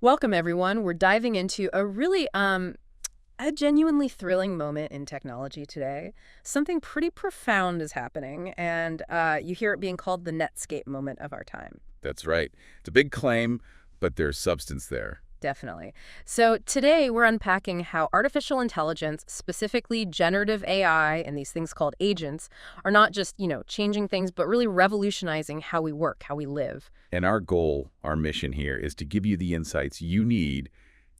Welcome, everyone. We're diving into a genuinely thrilling moment in technology today. Something pretty profound is happening, and you hear it being called the Netscape moment of our time. That's right. It's a big claim, but there's substance there. Definitely. So today we're unpacking how artificial intelligence, specifically generative AI and these things called agents, are not just, changing things, but really revolutionizing how we work, how we live. And our goal, our mission here, is to give you the insights you need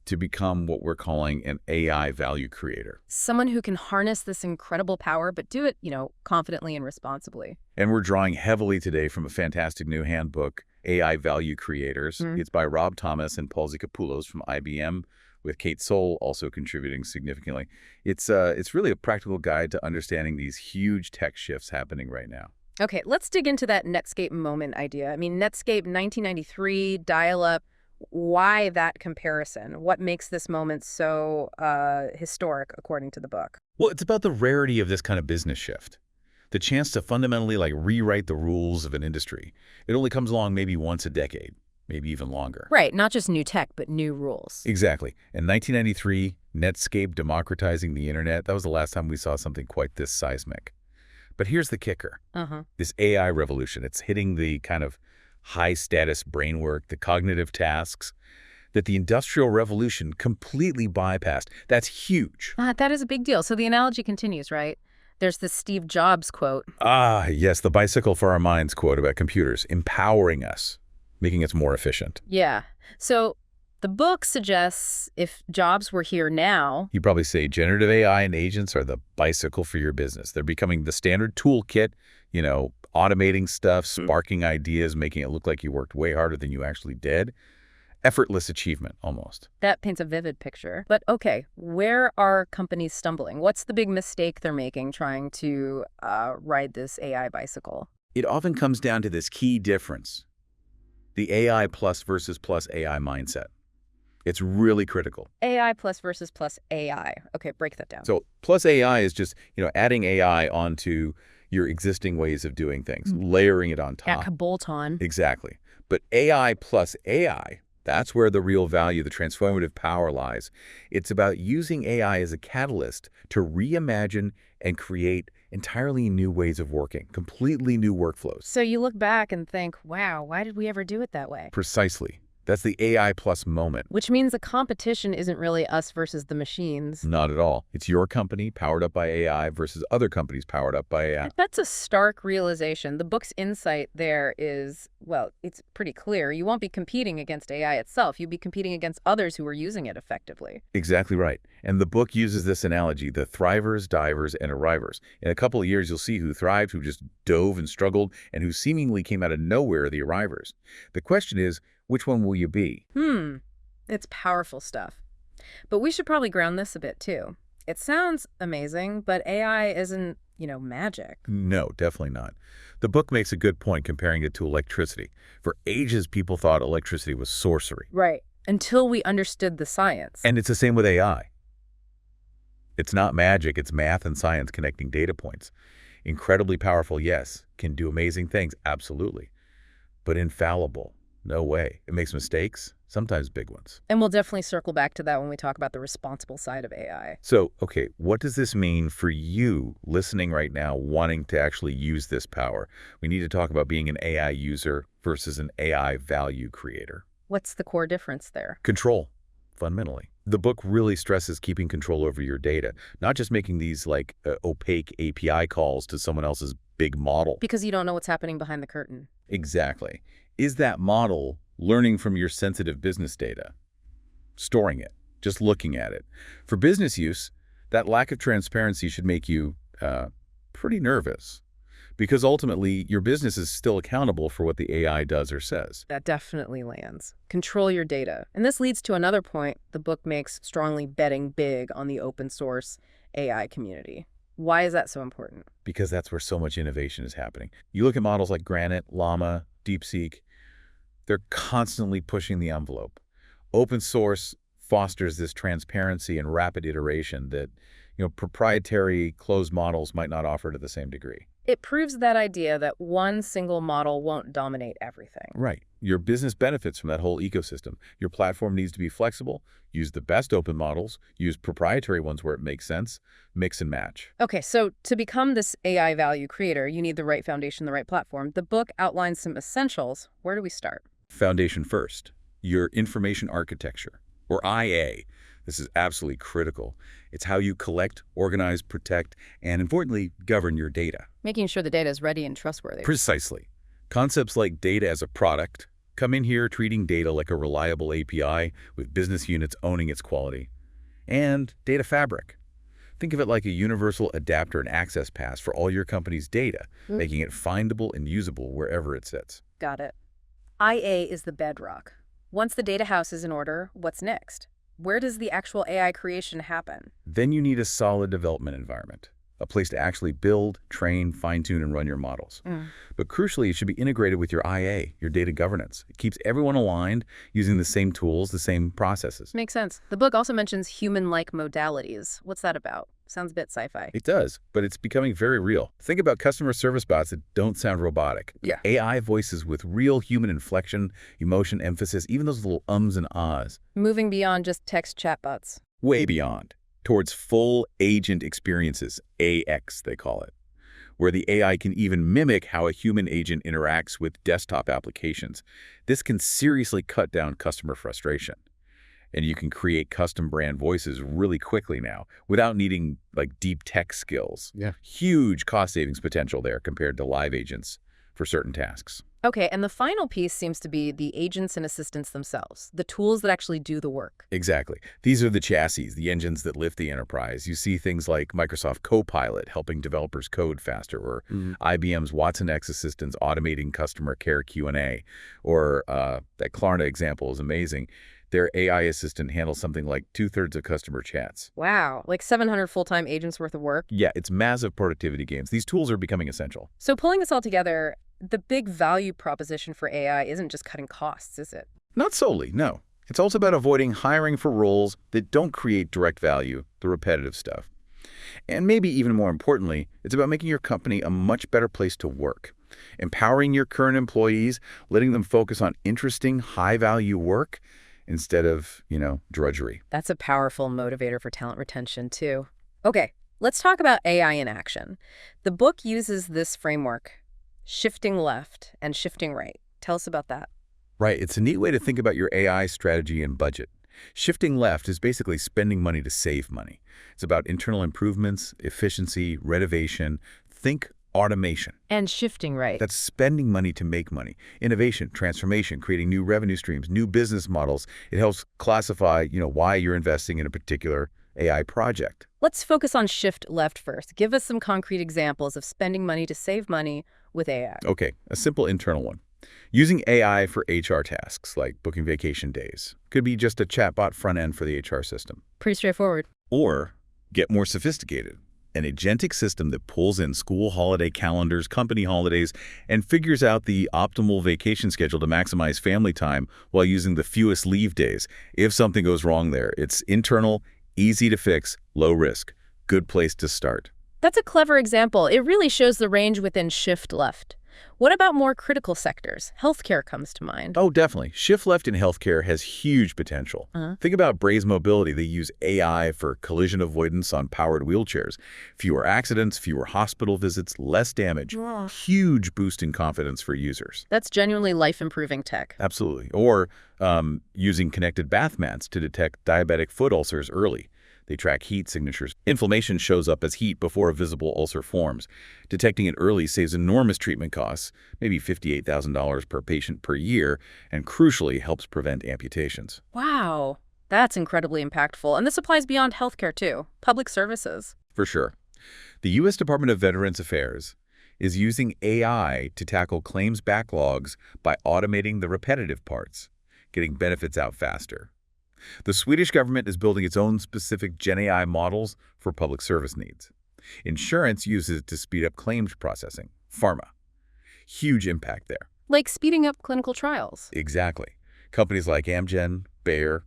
to become what we're calling an AI value creator. Someone who can harness this incredible power, but do it, confidently and responsibly. And we're drawing heavily today from a fantastic new handbook, AI Value Creators. It's by Rob Thomas and Paul Zikopoulos from IBM, with Kate Soul also contributing significantly. It's really a practical guide to understanding these huge tech shifts happening right now. Okay, let's dig into that Netscape moment idea. I mean, Netscape 1993, dial-up. Why that comparison? What makes this moment so historic, according to the book? Well, it's about the rarity of this kind of business shift. The chance to fundamentally rewrite the rules of an industry. It only comes along maybe once a decade, maybe even longer. Right, not just new tech, but new rules. Exactly. In 1993, Netscape democratizing the internet, that was the last time we saw something quite this seismic. But here's the kicker. This AI revolution, it's hitting the kind of high-status brain work, the cognitive tasks that the Industrial Revolution completely bypassed. That's huge. That is a big deal. So the analogy continues, right? There's this Steve Jobs quote. Yes, the bicycle for our minds quote about computers, empowering us, making us more efficient. Yeah. So the book suggests if Jobs were here now... You'd probably say generative AI and agents are the bicycle for your business. They're becoming the standard toolkit, automating stuff, sparking ideas, making it look like you worked way harder than you actually did. Effortless achievement, almost. That paints a vivid picture. But okay, where are companies stumbling? What's the big mistake they're making trying to ride this AI bicycle? It often comes down to this key difference, the AI plus versus plus AI mindset. It's really critical. AI plus versus plus AI. Okay, break that down. So plus AI is just, adding AI onto your existing ways of doing things, layering it on top. Yeah, bolt on. Exactly. But AI plus AI, that's where the real value, the transformative power lies. It's about using AI as a catalyst to reimagine and create entirely new ways of working, completely new workflows. So you look back and think, wow, why did we ever do it that way? Precisely. That's the AI plus moment. Which means the competition isn't really us versus the machines. Not at all. It's your company powered up by AI versus other companies powered up by AI. That's a stark realization. The book's insight there is, well, it's pretty clear. You won't be competing against AI itself. You'll be competing against others who are using it effectively. Exactly right. And the book uses this analogy, the thrivers, divers, and arrivers. In a couple of years, you'll see who thrived, who just dove and struggled, and who seemingly came out of nowhere, the arrivers. The question is, which one will you be? It's powerful stuff. But we should probably ground this a bit, too. It sounds amazing, but AI isn't, magic. No, definitely not. The book makes a good point comparing it to electricity. For ages, people thought electricity was sorcery. Right. Until we understood the science. And it's the same with AI. It's not magic, it's math and science connecting data points. Incredibly powerful, yes. Can do amazing things, absolutely. But infallible. No way. It makes mistakes, sometimes big ones. And we'll definitely circle back to that when we talk about the responsible side of AI. So, okay, what does this mean for you listening right now, wanting to actually use this power? We need to talk about being an AI user versus an AI value creator. What's the core difference there? Control, fundamentally. The book really stresses keeping control over your data, not just making these opaque API calls to someone else's big model. Because you don't know what's happening behind the curtain. Exactly. Is that model learning from your sensitive business data? Storing it, just looking at it. For business use, that lack of transparency should make you pretty nervous, because ultimately your business is still accountable for what the AI does or says. That definitely lands. Control your data. And this leads to another point the book makes, strongly betting big on the open source AI community. Why is that so important? Because that's where so much innovation is happening. You look at models like Granite, Llama, DeepSeek, they're constantly pushing the envelope. Open source fosters this transparency and rapid iteration that, proprietary closed models might not offer to the same degree. It proves that idea that one single model won't dominate everything. Right. Your business benefits from that whole ecosystem. Your platform needs to be flexible. Use the best open models. Use proprietary ones where it makes sense. Mix and match. Okay, so to become this AI value creator, you need the right foundation, the right platform. The book outlines some essentials. Where do we start? Foundation first. Your information architecture, or IA. This is absolutely critical. It's how you collect, organize, protect, and importantly, govern your data. Making sure the data is ready and trustworthy. Precisely. Concepts like data as a product come in here treating data like a reliable API with business units owning its quality. And data fabric. Think of it like a universal adapter and access pass for all your company's data, making it findable and usable wherever it sits. Got it. IA is the bedrock. Once the data house is in order, what's next? Where does the actual AI creation happen? Then you need a solid development environment, a place to actually build, train, fine-tune, and run your models. But crucially, it should be integrated with your IA, your data governance. It keeps everyone aligned, using the same tools, the same processes. Makes sense. The book also mentions human-like modalities. What's that about? Sounds a bit sci-fi. It does, but it's becoming very real. Think about customer service bots that don't sound robotic. Yeah. AI voices with real human inflection, emotion, emphasis, even those little ums and ahs. Moving beyond just text chatbots. Way beyond, towards full agent experiences, AX they call it, where the AI can even mimic how a human agent interacts with desktop applications. This can seriously cut down customer frustration. And you can create custom brand voices really quickly now without needing deep tech skills. Yeah. Huge cost savings potential there compared to live agents for certain tasks. Okay, and the final piece seems to be the agents and assistants themselves, the tools that actually do the work. Exactly. These are the chassis, the engines that lift the enterprise. You see things like Microsoft Copilot helping developers code faster, or IBM's Watson X assistants automating customer care Q&A, or that Klarna example is amazing. Their AI assistant handles something like 2/3 of customer chats. Wow, like 700 full-time agents worth of work. Yeah, it's massive productivity gains. These tools are becoming essential. So pulling this all together, the big value proposition for AI isn't just cutting costs, is it? Not solely, no. It's also about avoiding hiring for roles that don't create direct value, the repetitive stuff. And maybe even more importantly, it's about making your company a much better place to work. Empowering your current employees, letting them focus on interesting, high-value work, instead of, drudgery. That's a powerful motivator for talent retention, too. Okay, let's talk about AI in action. The book uses this framework, shifting left and shifting right. Tell us about that. Right, it's a neat way to think about your AI strategy and budget. Shifting left is basically spending money to save money. It's about internal improvements, efficiency, renovation. Think automation. And shifting right. That's spending money to make money. Innovation, transformation, creating new revenue streams, new business models. It helps classify, why you're investing in a particular AI project. Let's focus on shift left first. Give us some concrete examples of spending money to save money with AI. Okay, a simple internal one. Using AI for HR tasks like booking vacation days. Could be just a chatbot front end for the HR system. Pretty straightforward. Or get more sophisticated. An agentic system that pulls in school holiday calendars, company holidays, and figures out the optimal vacation schedule to maximize family time while using the fewest leave days. If something goes wrong there, it's internal, easy to fix, low risk. Good place to start. That's a clever example. It really shows the range within shift left. What about more critical sectors? Healthcare comes to mind. Oh, definitely. Shift left in healthcare has huge potential. Think about Braze Mobility. They use AI for collision avoidance on powered wheelchairs. Fewer accidents, fewer hospital visits, less damage. Huge boost in confidence for users. That's genuinely life-improving tech. Absolutely. Or using connected bath mats to detect diabetic foot ulcers early. They track heat signatures. Inflammation shows up as heat before a visible ulcer forms. Detecting it early saves enormous treatment costs, maybe $58,000 per patient per year, and crucially helps prevent amputations. Wow, that's incredibly impactful. And this applies beyond healthcare, too. Public services. For sure. The U.S. Department of Veterans Affairs is using AI to tackle claims backlogs by automating the repetitive parts, getting benefits out faster. The Swedish government is building its own specific Gen AI models for public service needs. Insurance uses it to speed up claims processing. Pharma. Huge impact there. Like speeding up clinical trials. Exactly. Companies like Amgen, Bayer,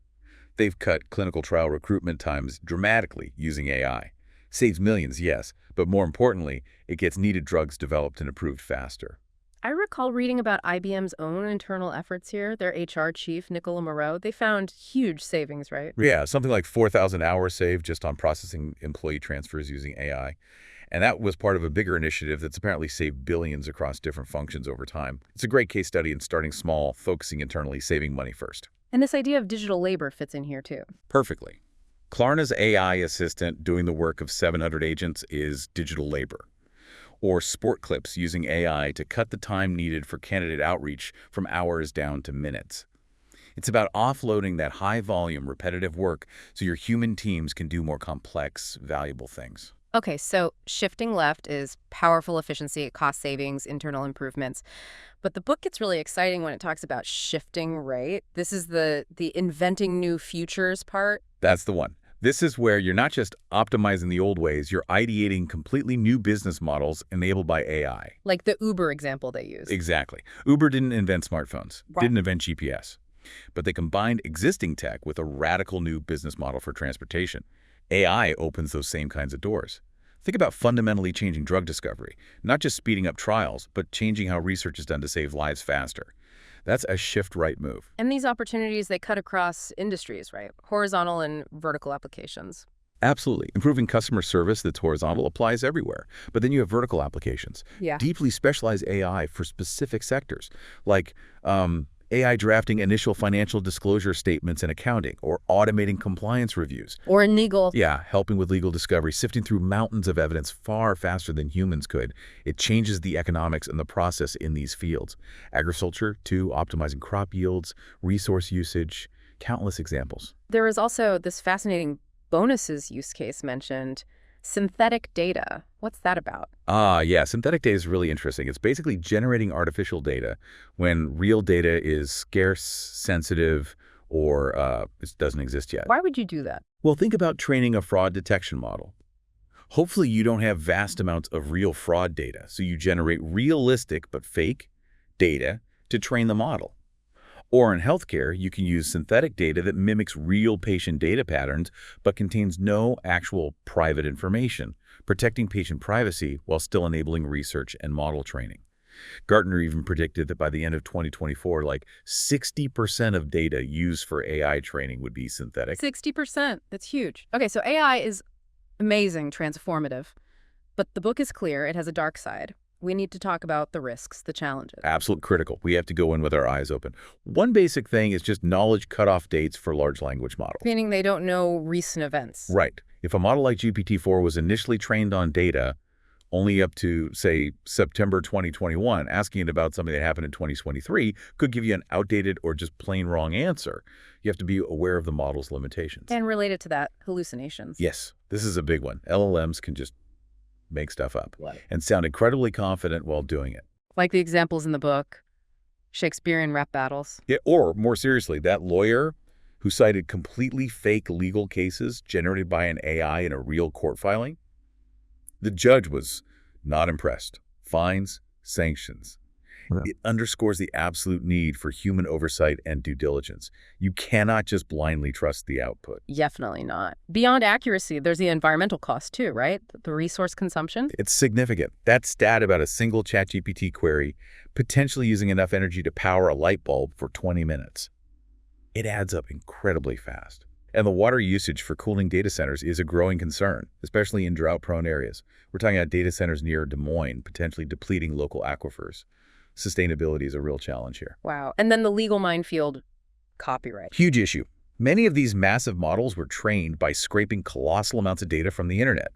they've cut clinical trial recruitment times dramatically using AI. Saves millions, yes, but but more importantly, it gets needed drugs developed and approved faster. I recall reading about IBM's own internal efforts here. Their HR chief, Nicola Moreau, they found huge savings, right? Yeah, something like 4,000 hours saved just on processing employee transfers using AI. And that was part of a bigger initiative that's apparently saved billions across different functions over time. It's a great case study in starting small, focusing internally, saving money first. And this idea of digital labor fits in here, too. Perfectly. Klarna's AI assistant doing the work of 700 agents is digital labor. Or Sport Clips using AI to cut the time needed for candidate outreach from hours down to minutes. It's about offloading that high-volume, repetitive work so your human teams can do more complex, valuable things. Okay, so shifting left is powerful efficiency, cost savings, internal improvements. But the book gets really exciting when it talks about shifting right. This is the inventing new futures part. That's the one. This is where you're not just optimizing the old ways, you're ideating completely new business models enabled by AI. Like the Uber example they use. Exactly. Uber didn't invent smartphones, Right. didn't invent GPS. But they combined existing tech with a radical new business model for transportation. AI opens those same kinds of doors. Think about fundamentally changing drug discovery, not just speeding up trials, but changing how research is done to save lives faster. That's a shift-right move. And these opportunities, they cut across industries, right? Horizontal and vertical applications. Absolutely. Improving customer service that's horizontal applies everywhere. But then you have vertical applications. Yeah. Deeply specialized AI for specific sectors, like AI drafting initial financial disclosure statements in accounting, or automating compliance reviews. Or in legal. Yeah, helping with legal discovery, sifting through mountains of evidence far faster than humans could. It changes the economics and the process in these fields. Agriculture, too, optimizing crop yields, resource usage, countless examples. There is also this fascinating bonuses use case mentioned, synthetic data. What's that about? Yeah, synthetic data is really interesting. It's basically generating artificial data when real data is scarce, sensitive, or it doesn't exist yet. Why would you do that? Well, think about training a fraud detection model. Hopefully you don't have vast amounts of real fraud data, so you generate realistic but fake data to train the model. Or in healthcare, you can use synthetic data that mimics real patient data patterns but contains no actual private information, protecting patient privacy while still enabling research and model training. Gartner even predicted that by the end of 2024, like 60% of data used for AI training would be synthetic. 60%. That's huge. Okay, so AI is amazing, transformative. But the book is clear. It has a dark side. We need to talk about the risks, the challenges. Absolute critical. We have to go in with our eyes open. One basic thing is just knowledge cutoff dates for large language models. Meaning they don't know recent events. Right. If a model like GPT-4 was initially trained on data only up to, say, September 2021, asking it about something that happened in 2023 could give you an outdated or just plain wrong answer. You have to be aware of the model's limitations. And related to that, hallucinations. Yes, this is a big one. LLMs can just make stuff up Right. and sound incredibly confident while doing it. Like the examples in the book, Shakespearean rap battles. Yeah, or, more seriously, that lawyer who cited completely fake legal cases generated by an AI in a real court filing, the judge was not impressed. Fines, sanctions. Yeah. It underscores the absolute need for human oversight and due diligence. You cannot just blindly trust the output. Definitely not. Beyond accuracy, there's the environmental cost too, right? The resource consumption. It's significant. That stat about a single ChatGPT query potentially using enough energy to power a light bulb for 20 minutes. It adds up incredibly fast. And the water usage for cooling data centers is a growing concern, especially in drought-prone areas. We're talking about data centers near Des Moines, potentially depleting local aquifers. Sustainability is a real challenge here. Wow. And then the legal minefield, copyright. Huge issue. Many of these massive models were trained by scraping colossal amounts of data from the internet.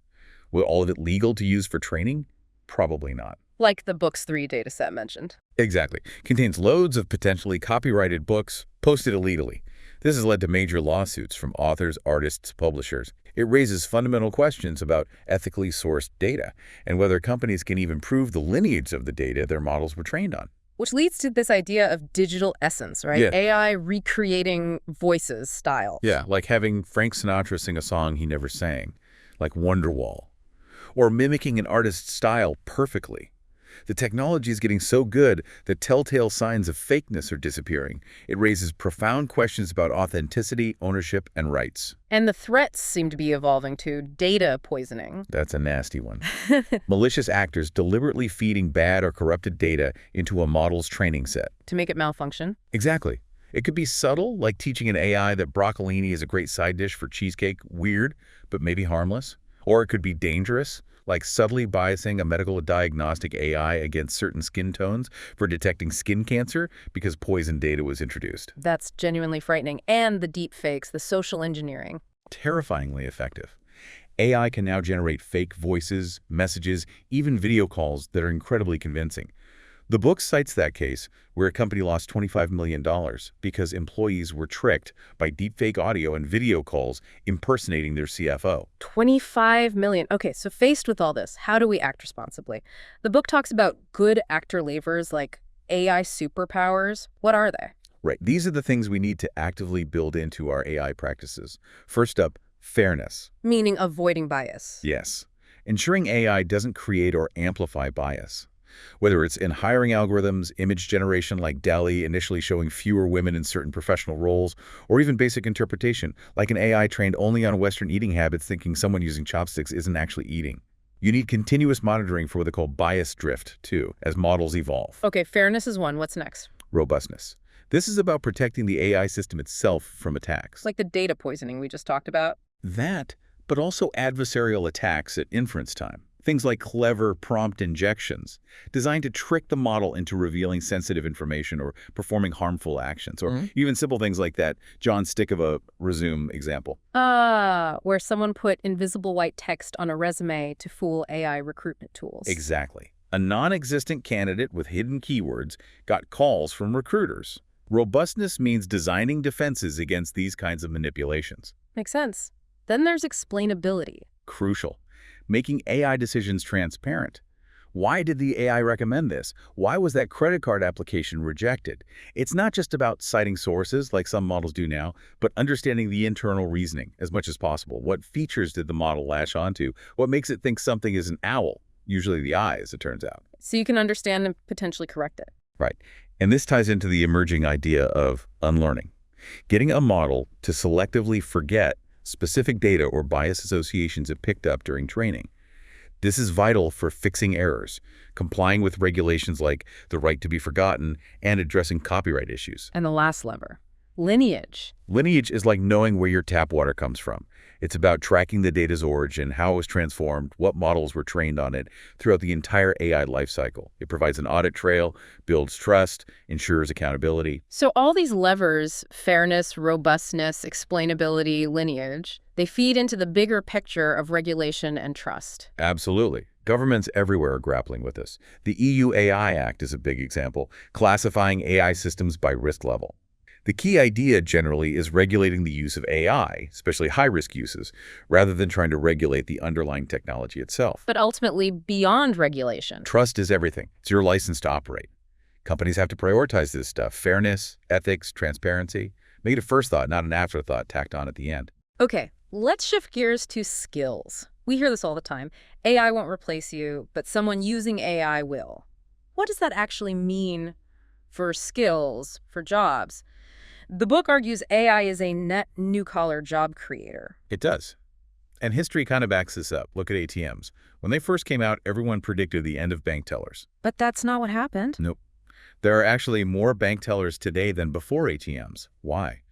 Was all of it legal to use for training? Probably not. Like the Books 3 dataset mentioned. Exactly. Contains loads of potentially copyrighted books posted illegally. This has led to major lawsuits from authors, artists, publishers. It raises fundamental questions about ethically sourced data and whether companies can even prove the lineage of the data their models were trained on. Which leads to this idea of digital essence, right? Yeah. AI recreating voices, styles. Yeah, like having Frank Sinatra sing a song he never sang, like Wonderwall, or mimicking an artist's style perfectly. The technology is getting so good that telltale signs of fakeness are disappearing. It raises profound questions about authenticity, ownership, and rights. And the threats seem to be evolving to data poisoning. That's a nasty one. Malicious actors deliberately feeding bad or corrupted data into a model's training set. To make it malfunction. Exactly. It could be subtle, like teaching an AI that broccolini is a great side dish for cheesecake, weird, but maybe harmless. Or it could be dangerous, like subtly biasing a medical diagnostic AI against certain skin tones for detecting skin cancer because poison data was introduced. That's genuinely frightening. And the deep fakes, the social engineering. Terrifyingly effective. AI can now generate fake voices, messages, even video calls that are incredibly convincing. The book cites that case where a company lost $25 million because employees were tricked by deepfake audio and video calls impersonating their CFO. 25 million. Okay, so faced with all this, how do we act responsibly? The book talks about good actor levers like AI superpowers. What are they? Right. These are the things we need to actively build into our AI practices. First up, fairness. Meaning avoiding bias. Yes. Ensuring AI doesn't create or amplify bias. Whether it's in hiring algorithms, image generation like DALL-E initially showing fewer women in certain professional roles, or even basic interpretation, like an AI trained only on Western eating habits thinking someone using chopsticks isn't actually eating. You need continuous monitoring for what they call bias drift, too, as models evolve. Okay, fairness is one. What's next? Robustness. This is about protecting the AI system itself from attacks. Like the data poisoning we just talked about. That, but also adversarial attacks at inference time. Things like clever prompt injections, designed to trick the model into revealing sensitive information or performing harmful actions, or even simple things like that John Stickova resume example. Where someone put invisible white text on a resume to fool AI recruitment tools. Exactly. A non-existent candidate with hidden keywords got calls from recruiters. Robustness means designing defenses against these kinds of manipulations. Makes sense. Then there's explainability. Crucial. Making AI decisions transparent. Why did the AI recommend this? Why was that credit card application rejected? It's not just about citing sources like some models do now, but understanding the internal reasoning as much as possible. What features did the model latch onto? What makes it think something is an owl? Usually the eye, as it turns out. So you can understand and potentially correct it. Right. And this ties into the emerging idea of unlearning. Getting a model to selectively forget specific data or bias associations it picked up during training. This is vital for fixing errors, complying with regulations like the right to be forgotten, and addressing copyright issues. And the last lever, lineage. Lineage is like knowing where your tap water comes from. It's about tracking the data's origin, how it was transformed, what models were trained on it throughout the entire AI lifecycle. It provides an audit trail, builds trust, ensures accountability. So all these levers, fairness, robustness, explainability, lineage, they feed into the bigger picture of regulation and trust. Absolutely. Governments everywhere are grappling with this. The EU AI Act is a big example, classifying AI systems by risk level. The key idea generally is regulating the use of AI, especially high-risk uses, rather than trying to regulate the underlying technology itself. But ultimately, beyond regulation. Trust is everything. It's your license to operate. Companies have to prioritize this stuff: fairness, ethics, transparency. Make it a first thought, not an afterthought tacked on at the end. Okay, let's shift gears to skills. We hear this all the time. AI won't replace you, but someone using AI will. What does that actually mean for skills, for jobs? The book argues AI is a net new-collar job creator. It does. And history kind of backs this up. Look at ATMs. When they first came out, everyone predicted the end of bank tellers. But that's not what happened. Nope. There are actually more bank tellers today than before ATMs. Why?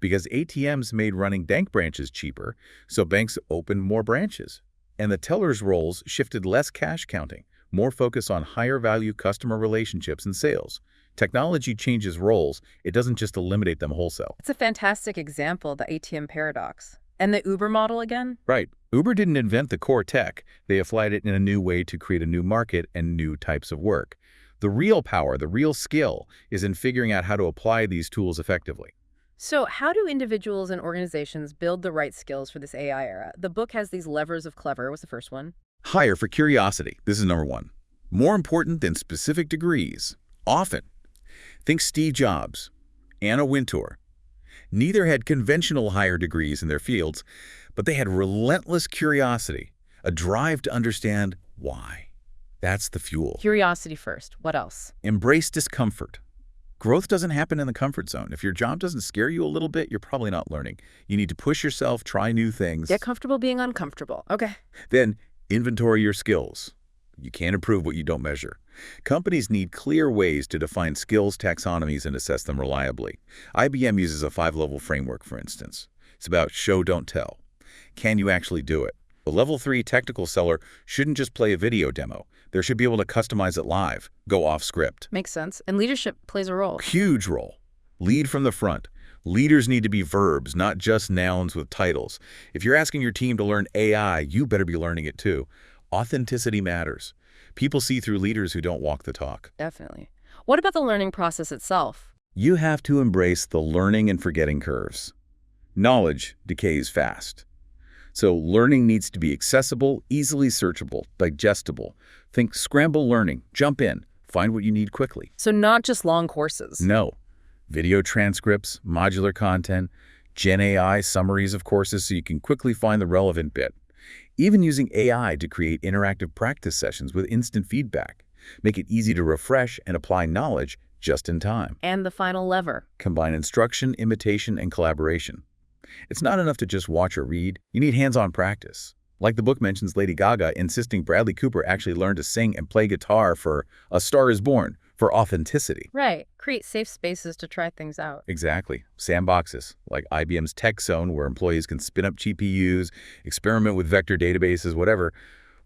Because ATMs made running bank branches cheaper, so banks opened more branches. And the tellers' roles shifted less cash counting, more focus on higher-value customer relationships and sales. Technology changes roles. It doesn't just eliminate them wholesale. It's a fantastic example, the ATM paradox. And the Uber model again? Right. Uber didn't invent the core tech. They applied it in a new way to create a new market and new types of work. The real power, the real skill, is in figuring out how to apply these tools effectively. So how do individuals and organizations build the right skills for this AI era? The book has these levers of clever. Was the first one? Hire for curiosity. This is number one. More important than specific degrees. Often. Think Steve Jobs, Anna Wintour. Neither had conventional higher degrees in their fields, but they had relentless curiosity, a drive to understand why. That's the fuel. Curiosity first. What else? Embrace discomfort. Growth doesn't happen in the comfort zone. If your job doesn't scare you a little bit, you're probably not learning. You need to push yourself, try new things. Get comfortable being uncomfortable. Okay. Then inventory your skills. You can't improve what you don't measure. Companies need clear ways to define skills taxonomies and assess them reliably. IBM uses a 5-level framework, for instance. It's about show, don't tell. Can you actually do it? A level 3 technical seller shouldn't just play a video demo. They should be able to customize it live, go off script. Makes sense. And leadership plays a role. Huge role. Lead from the front. Leaders need to be verbs, not just nouns with titles. If you're asking your team to learn AI, you better be learning it too. Authenticity matters. People see through leaders who don't walk the talk. Definitely. What about the learning process itself? You have to embrace the learning and forgetting curves. Knowledge decays fast. So learning needs to be accessible, easily searchable, digestible. Think scramble learning, jump in, find what you need quickly. So not just long courses. No. Video transcripts, modular content, Gen AI summaries of courses so you can quickly find the relevant bit. Even using AI to create interactive practice sessions with instant feedback. Make it easy to refresh and apply knowledge just in time. And the final lever. Combine instruction, imitation, and collaboration. It's not enough to just watch or read. You need hands-on practice. Like the book mentions Lady Gaga insisting Bradley Cooper actually learn to sing and play guitar for A Star is Born, for authenticity. Right. Create safe spaces to try things out. Exactly. Sandboxes, like IBM's Tech Zone, where employees can spin up GPUs, experiment with vector databases, whatever,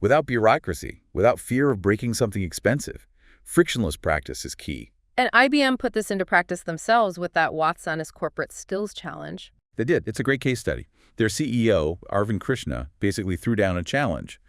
without bureaucracy, without fear of breaking something expensive. Frictionless practice is key. And IBM put this into practice themselves with that Watson Corporate Skills Challenge. They did. It's a great case study. Their CEO, Arvind Krishna, basically threw down a challenge.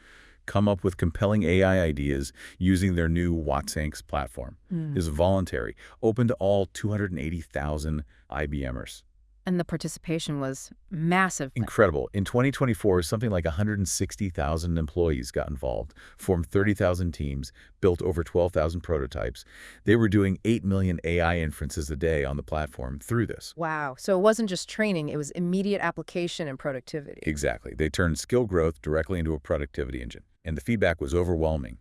Come up with compelling AI ideas using their new Watsonx platform. It is voluntary, open to all 280,000 IBMers. And the participation was massive. Incredible. In 2024, something like 160,000 employees got involved, formed 30,000 teams, built over 12,000 prototypes. They were doing 8 million AI inferences a day on the platform through this. Wow. So it wasn't just training, it was immediate application and productivity. Exactly. They turned skill growth directly into a productivity engine. And the feedback was overwhelming.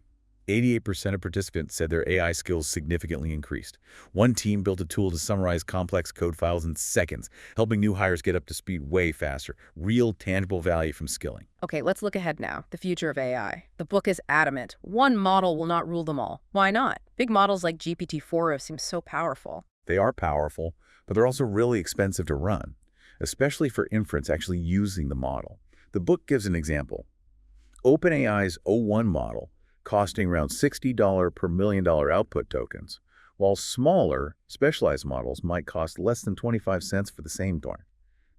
88% of participants said their AI skills significantly increased. One team built a tool to summarize complex code files in seconds, helping new hires get up to speed way faster. Real, tangible value from skilling. Okay, let's look ahead now. The future of AI. The book is adamant. One model will not rule them all. Why not? Big models like GPT-4 seem so powerful. They are powerful, but they're also really expensive to run, especially for inference actually using the model. The book gives an example. OpenAI's O1 model costing around $60 per $1 million output tokens, while smaller, specialized models might cost less than 25 cents for the same darn.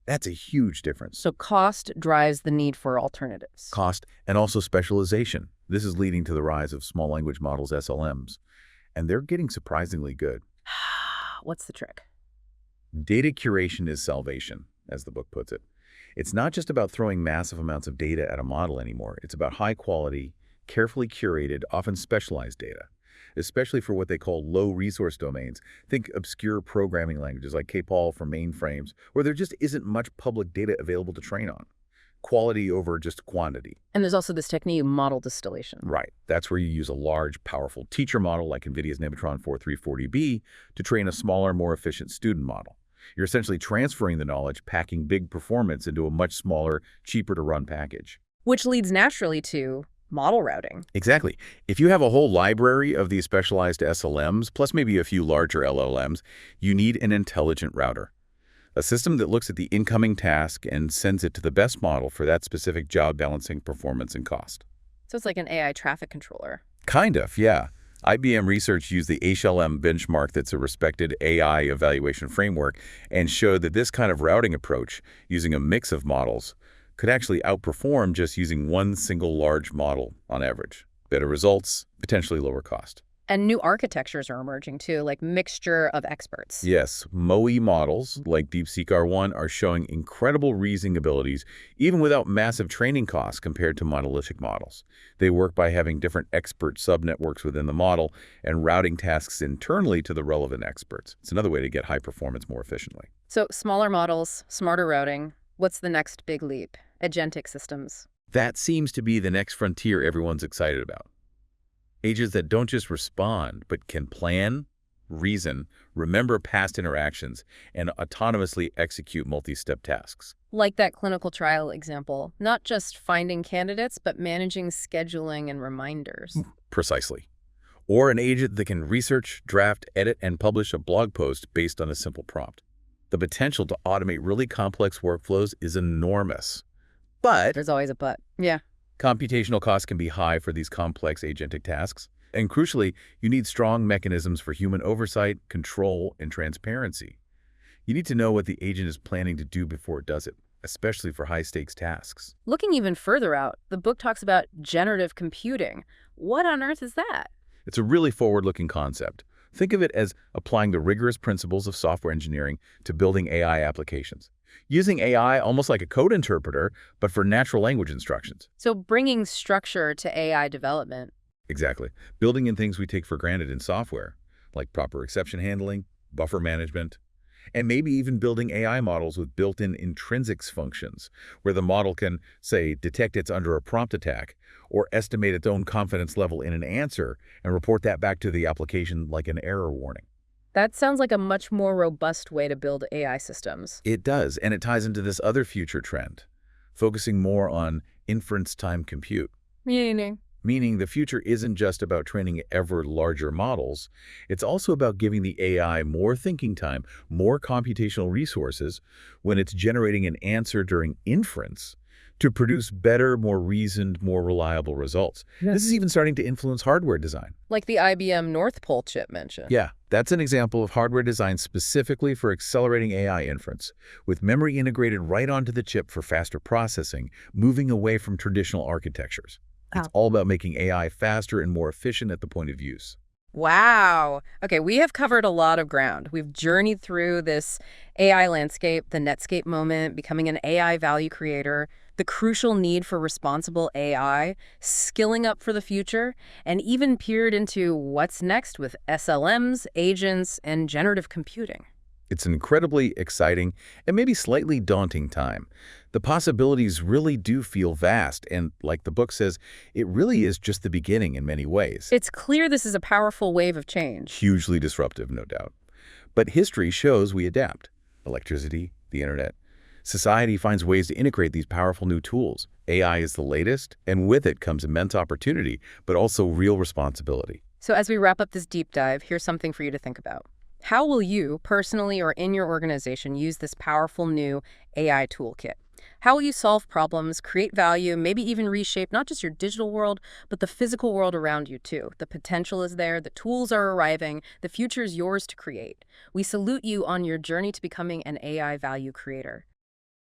That's a huge difference. So cost drives the need for alternatives. Cost and also specialization. This is leading to the rise of small language models, SLMs, and they're getting surprisingly good. What's the trick? Data curation is salvation, as the book puts it. It's not just about throwing massive amounts of data at a model anymore. It's about high quality, carefully curated, often specialized data, especially for what they call low-resource domains. Think obscure programming languages like KPOL for mainframes, where there just isn't much public data available to train on. Quality over just quantity. And there's also this technique, model distillation. Right. That's where you use a large, powerful teacher model like NVIDIA's Nematron 4340B to train a smaller, more efficient student model. You're essentially transferring the knowledge, packing big performance into a much smaller, cheaper-to-run package. Which leads naturally to model routing. Exactly. If you have a whole library of these specialized SLMs, plus maybe a few larger LLMs, you need an intelligent router. A system that looks at the incoming task and sends it to the best model for that specific job balancing performance and cost. So it's like an AI traffic controller. Kind of, yeah. IBM research used the HLM benchmark, that's a respected AI evaluation framework, and showed that this kind of routing approach, using a mix of models, could actually outperform just using one single large model on average. Better results, potentially lower cost. And new architectures are emerging too, like mixture of experts. Yes, MOE models like DeepSeek R1 are showing incredible reasoning abilities, even without massive training costs compared to monolithic models. They work by having different expert subnetworks within the model and routing tasks internally to the relevant experts. It's another way to get high performance more efficiently. So smaller models, smarter routing. What's the next big leap? Agentic systems. That seems to be the next frontier everyone's excited about. Agents that don't just respond, but can plan, reason, remember past interactions, and autonomously execute multi-step tasks. Like that clinical trial example, not just finding candidates, but managing scheduling and reminders. Precisely. Or an agent that can research, draft, edit, and publish a blog post based on a simple prompt. The potential to automate really complex workflows is enormous. But There's always a but. Yeah. computational costs can be high for these complex agentic tasks. And crucially, you need strong mechanisms for human oversight, control, and transparency. You need to know what the agent is planning to do before it does it, especially for high-stakes tasks. Looking even further out, the book talks about generative computing. What on earth is that? It's a really forward-looking concept. Think of it as applying the rigorous principles of software engineering to building AI applications. Using AI almost like a code interpreter, but for natural language instructions. So bringing structure to AI development. Exactly. Building in things we take for granted in software, like proper exception handling, buffer management, and maybe even building AI models with built-in intrinsics functions, where the model can, say, detect it's under a prompt attack, or estimate its own confidence level in an answer and report that back to the application like an error warning. That sounds like a much more robust way to build AI systems. It does, and it ties into this other future trend, focusing more on inference time compute. Meaning the future isn't just about training ever larger models, it's also about giving the AI more thinking time, more computational resources when it's generating an answer during inference to produce better, more reasoned, more reliable results. Yes. This is even starting to influence hardware design. Like the IBM North Pole chip mentioned. Yeah, that's an example of hardware design specifically for accelerating AI inference, with memory integrated right onto the chip for faster processing, moving away from traditional architectures. It's all about making AI faster and more efficient at the point of use. Wow. Okay, we have covered a lot of ground. We've journeyed through this AI landscape, the Netscape moment, becoming an AI value creator, the crucial need for responsible AI, skilling up for the future, and even peered into what's next with SLMs, agents, and generative computing. It's an incredibly exciting and maybe slightly daunting time. The possibilities really do feel vast, and like the book says, it really is just the beginning in many ways. It's clear this is a powerful wave of change. Hugely disruptive, no doubt. But history shows we adapt. Electricity, the internet. Society finds ways to integrate these powerful new tools. AI is the latest, and with it comes immense opportunity, but also real responsibility. So as we wrap up this deep dive, here's something for you to think about. How will you, personally or in your organization, use this powerful new AI toolkit? How will you solve problems, create value, maybe even reshape not just your digital world, but the physical world around you too? The potential is there, the tools are arriving, the future is yours to create. We salute you on your journey to becoming an AI value creator.